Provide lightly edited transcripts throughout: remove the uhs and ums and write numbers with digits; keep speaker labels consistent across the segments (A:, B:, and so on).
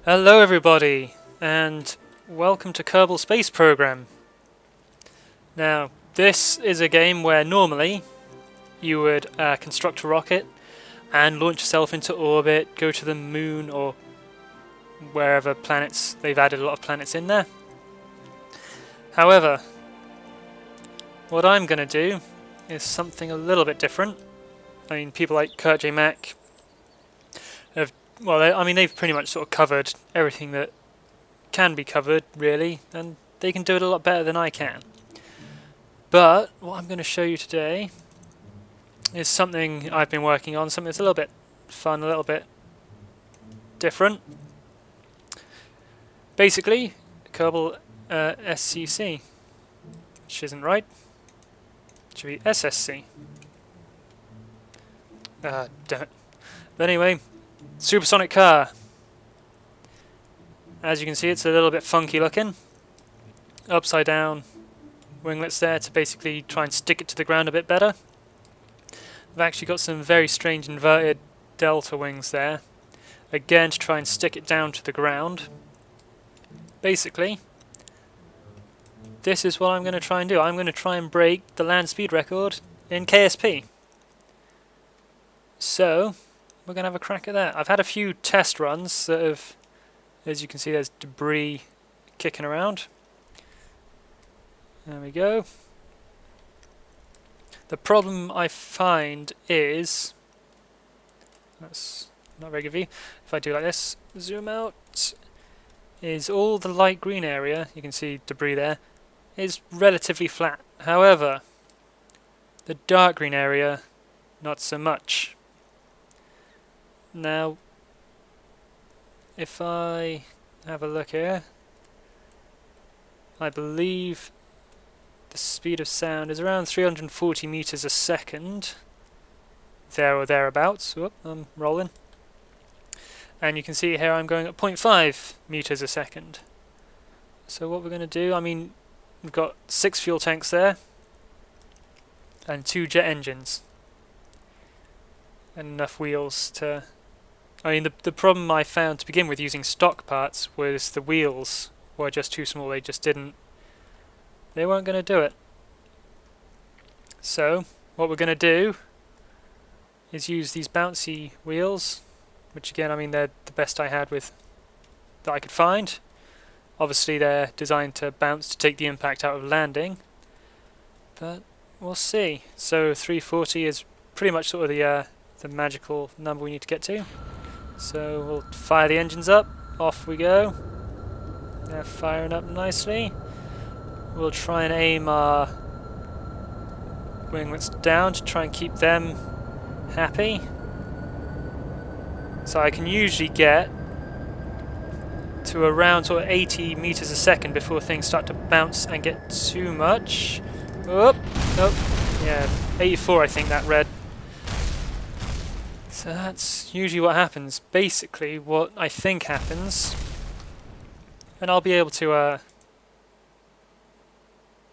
A: Hello everybody, and welcome to Kerbal Space Program. Now, this is a game where normally you would construct a rocket and launch yourself into orbit, go to the moon or wherever planets. They've added a lot of planets in there. However, what I'm going to do is something a little bit different. I mean, people like Kurt J. Mack have, well, they've pretty much sort of covered everything that can be covered, really, and they can do it a lot better than I can. But what I'm going to show you today is something I've been working on, something that's a little bit fun, a little bit different. Basically, Kerbal SCC, which isn't right. It should be SSC. Damn it. But anyway, supersonic car. As you can see, it's a little bit funky looking. Upside down winglets there to basically try and stick it to the ground a bit better. I've actually got some very strange inverted delta wings there. Again, to try and stick it down to the ground. Basically, this is what I'm going to try and do. I'm going to try and break the land speed record in KSP. So, we're going to have a crack at that. I've had a few test runs that have, as you can see, there's debris kicking around. There we go. The problem I find is, that's not very good view, if I do like this, zoom out, is all the light green area, you can see debris there, is relatively flat. However, the dark green area, not so much. Now, if I have a look here, I believe the speed of sound is around 340 meters a second, there or thereabouts. Whoop, I'm rolling. And you can see here I'm going at 0.5 meters a second. So what we're going to do, I mean, we've got 6 fuel tanks there, and 2 jet engines, and enough wheels to... I mean, the problem I found to begin with using stock parts was the wheels were just too small. They just didn't... They weren't going to do it. So, what we're going to do is use these bouncy wheels, which again, I mean, they're the best I had with that I could find. Obviously, they're designed to bounce to take the impact out of landing, but we'll see. So, 340 is pretty much sort of the magical number we need to get to. So we'll fire the engines up, off we go. They're firing up nicely. We'll try and aim our winglets down to try and keep them happy. So I can usually get to around sort of 80 meters a second before things start to bounce and get too much. Oh, yeah, 84 I think that read. So that's usually what happens. Basically, what I think happens, and I'll be able to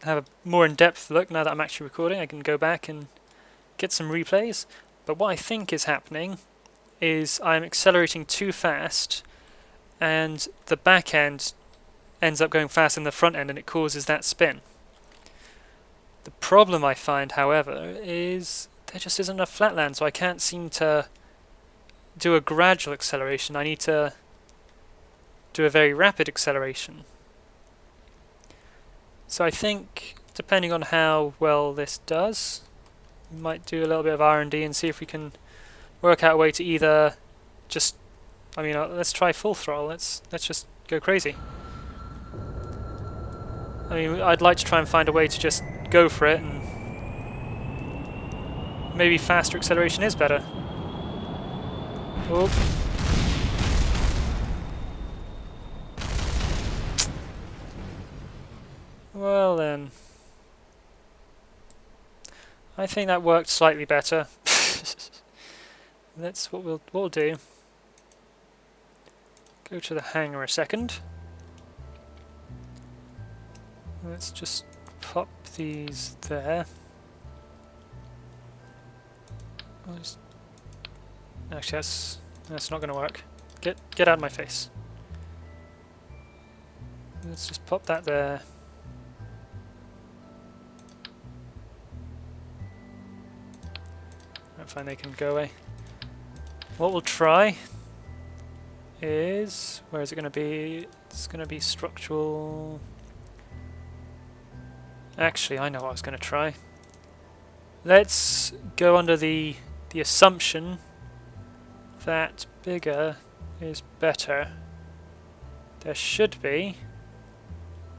A: have a more in-depth look now that I'm actually recording. I can go back and get some replays. But what I think is happening is I'm accelerating too fast, and the back end ends up going faster than the front end, and it causes that spin. The problem I find, however, is there just isn't enough flatland, so I can't seem to do a gradual acceleration. I need to do a very rapid acceleration. So I think, depending on how well this does, we might do a little bit of R&D and see if we can work out a way to either just, I mean, let's try full throttle. Let's just go crazy. I mean, I'd like to try and find a way to just go for it, and maybe faster acceleration is better. Oh. Well then, I think that worked slightly better. That's what we'll do. Go to the hangar a second. Let's just pop these there. Actually, that's not going to work. Get out of my face. Let's just pop that there. I find they can go away. What we'll try is, where is it going to be? It's going to be structural. Actually, I know what I was going to try. Let's go under the assumption that bigger is better. There should be.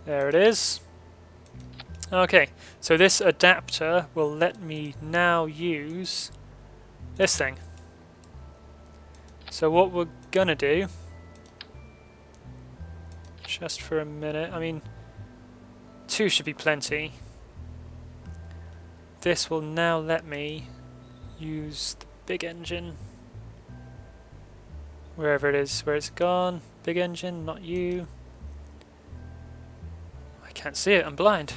A: There it is. Okay, so this adapter will let me now use this thing. So what we're gonna do, just for a minute, I mean, 2 should be plenty. This will now let me use the big engine. Wherever it is, where it's gone. Big engine, not you. I can't see it, I'm blind.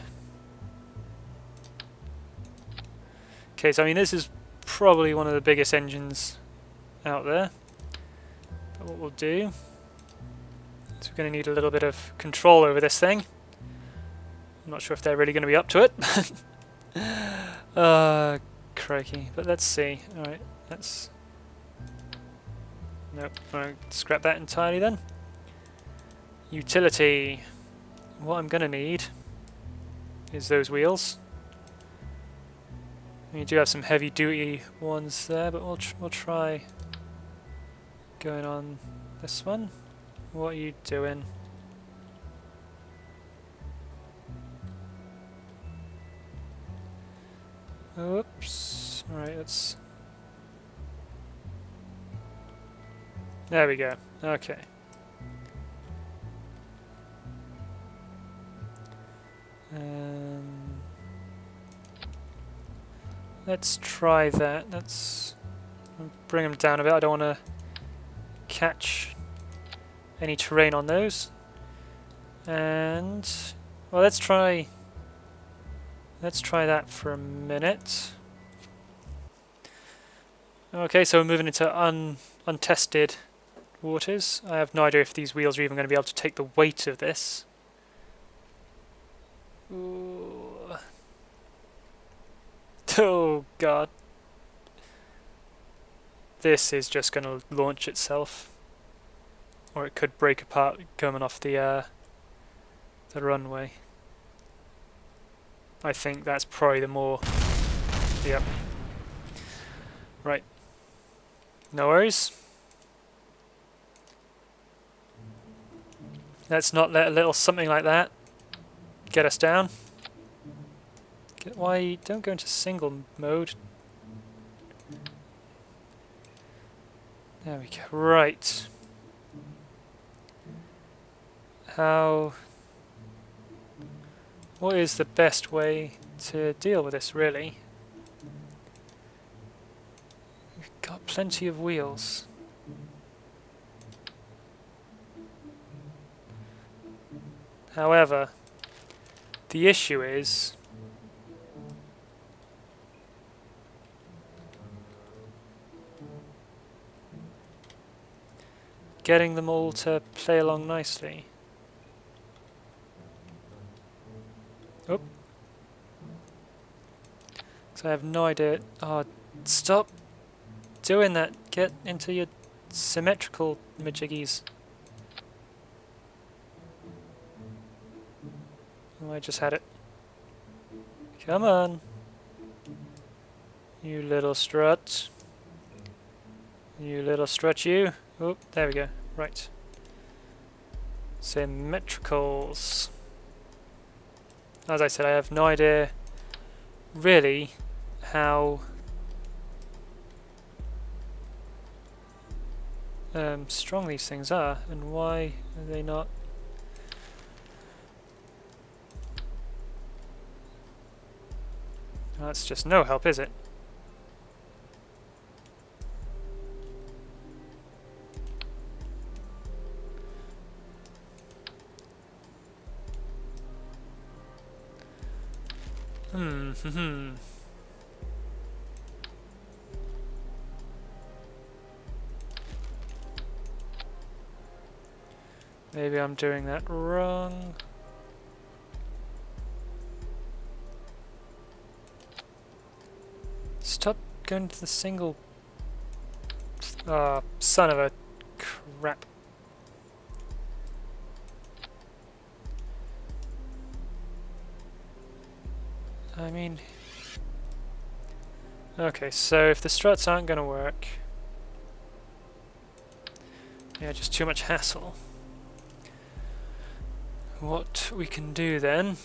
A: Okay, so I mean this is probably one of the biggest engines out there. But what we'll do is we're going to need a little bit of control over this thing. I'm not sure if they're really going to be up to it. Crikey. But let's see. Alright, let's... Nope, I'll scrap that entirely then. Utility. What I'm going to need is those wheels. You do have some heavy duty ones there, but we'll try going on this one. What are you doing? Oops. Alright, let's... There we go. Okay. Let's try that. Let's bring them down a bit. I don't want to catch any terrain on those. And well, let's try that for a minute. Okay, so we're moving into untested waters. I have no idea if these wheels are even going to be able to take the weight of this. Ooh. Oh god. This is just going to launch itself. Or it could break apart coming off the runway. I think that's probably the more... Yep. Right. No worries. Let's not let a little something like that get us down. Why don't go into single mode? There we go. Right. What is the best way to deal with this, really? We've got plenty of wheels. However, the issue is getting them all to play along nicely. Oh. So I have no idea. Oh, stop doing that. Get into your symmetrical majiggies. Oh, I just had it. Come on. You little strut. You little strut you. Oh, there we go. Right. Symmetricals. As I said, I have no idea really how strong these things are and why are they not. That's just no help, is it? Maybe I'm doing that wrong. Stop going to the single... Ah, son of a crap. I mean... Okay, so if the struts aren't going to work... Yeah, just too much hassle. What we can do then,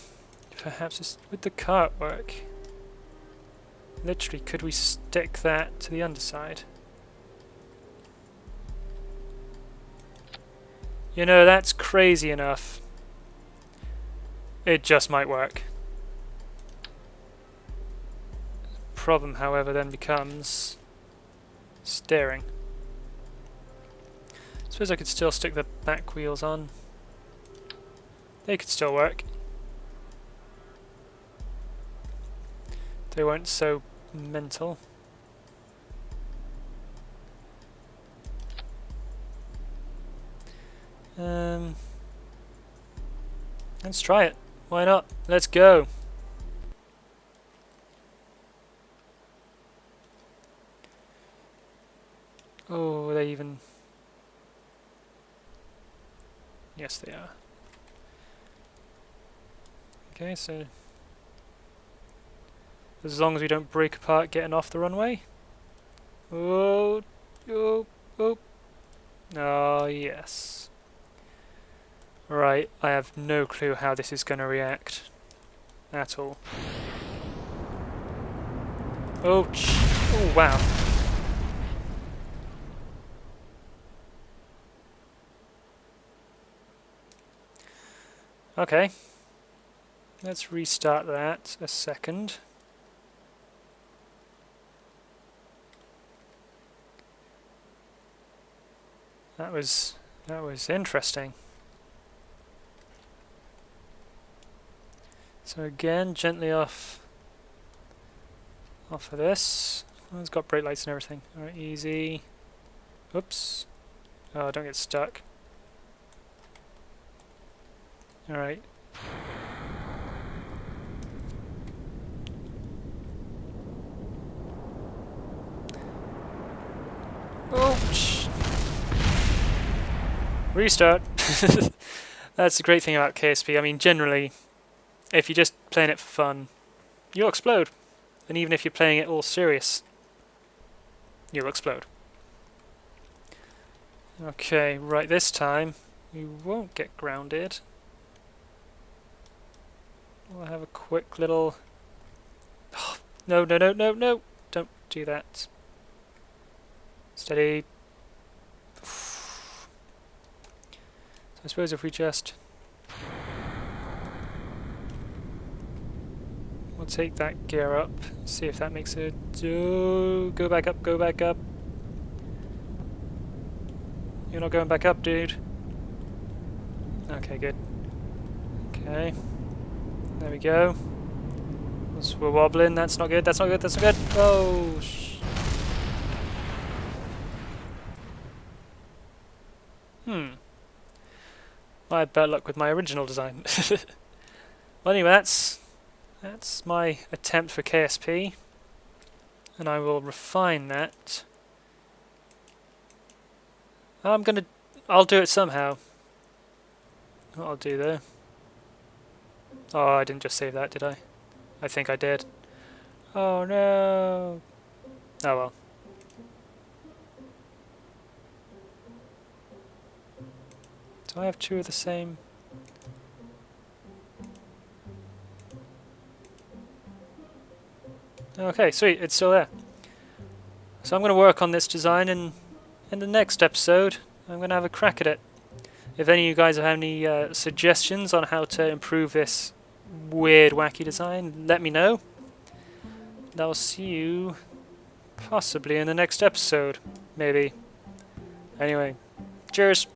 A: perhaps is would the cart work? Literally, could we stick that to the underside? You know, that's crazy enough. It just might work. Problem, however, then becomes steering. Suppose I could still stick the back wheels on. They could still work. They weren't so mental. Let's try it. Why not? Let's go. Oh, are they even... Yes, they are. Okay, so as long as we don't break apart getting off the runway. Oh, oh, oh. Oh, yes. Right, I have no clue how this is going to react at all. Oh, oh, wow. Okay. Let's restart that a second. That was interesting. So again, gently off of this. Oh, it's got brake lights and everything. Alright, easy. Oops. Oh, don't get stuck. Alright. Oh, restart. That's the great thing about KSP. I mean, generally, if you're just playing it for fun, you'll explode. And even if you're playing it all serious, you'll explode. Okay, right, this time, we won't get grounded. We'll have a quick little... Oh, no, no, no, no, no! Don't do that. Steady. So I suppose if we just... We'll take that gear up, see if that makes it... Oh, go back up, go back up. You're not going back up, dude. Okay, good. Okay. There we go. We're wobbling, that's not good, that's not good, that's not good. Oh, I had better luck with my original design. Well, anyway, that's my attempt for KSP, and I will refine that. I'll do it somehow. What I'll do though. Oh, I didn't just save that, did I? I think I did. Oh no. Oh well. Do I have two of the same? Okay, sweet, it's still there. So I'm going to work on this design, and in the next episode I'm going to have a crack at it. If any of you guys have any suggestions on how to improve this weird, wacky design, let me know. And I'll see you possibly in the next episode, maybe. Anyway, cheers!